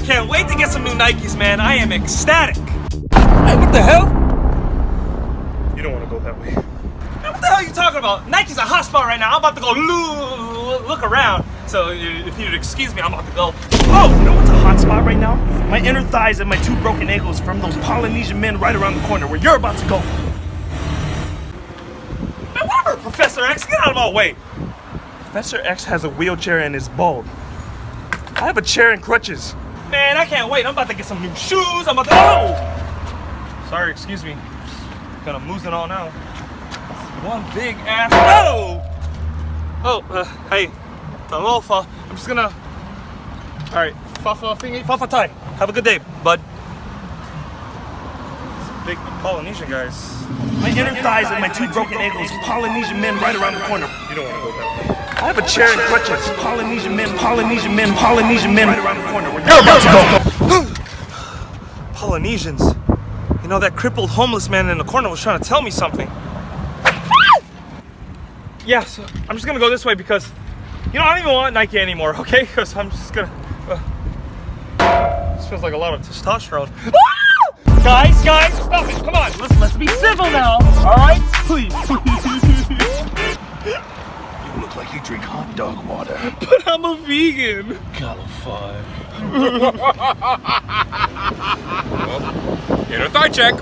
can't wait to get some new Nikes, man. I am ecstatic. Hey, what the hell? You don't want to go that way. Man, what the hell are you talking about? Nike's a hot spot right now. I'm about to go look around. So if you'd excuse me, I'm about to go. Oh, you know what's a hot spot right now? My inner thighs and my 2 broken ankles from those Polynesian men right around the corner where you're about to go. Man, whatever, Professor X, get out of my way. Professor X has a wheelchair and is bald. I have a chair and crutches. Man, I can't wait. I'm about to get some new shoes. I'm about to. Oh! Sorry, excuse me. Gonna lose it all now. One big ass. Oh! Hey. Alofa. I'm just gonna. Alright. Fafa thingy. Fafa tai. Have a good day, bud. These big Polynesian guys. My inner thighs and my 2 broken ankles, Polynesian men right around the corner. You don't want to go that way. I have a chair and crutches. Polynesian men right around the corner where you're about to go. Polynesians. You know, that crippled homeless man in the corner was trying to tell me something. Yeah, so I'm just gonna go this way because, you know, I don't even want Nike anymore, okay? Because I'm just gonna. This feels like a lot of testosterone. Guys, stop it! Come on, let's be civil now. All right, please. You look like you drink hot dog water. But I'm a vegan. Gallon 5. Well, inner thigh check.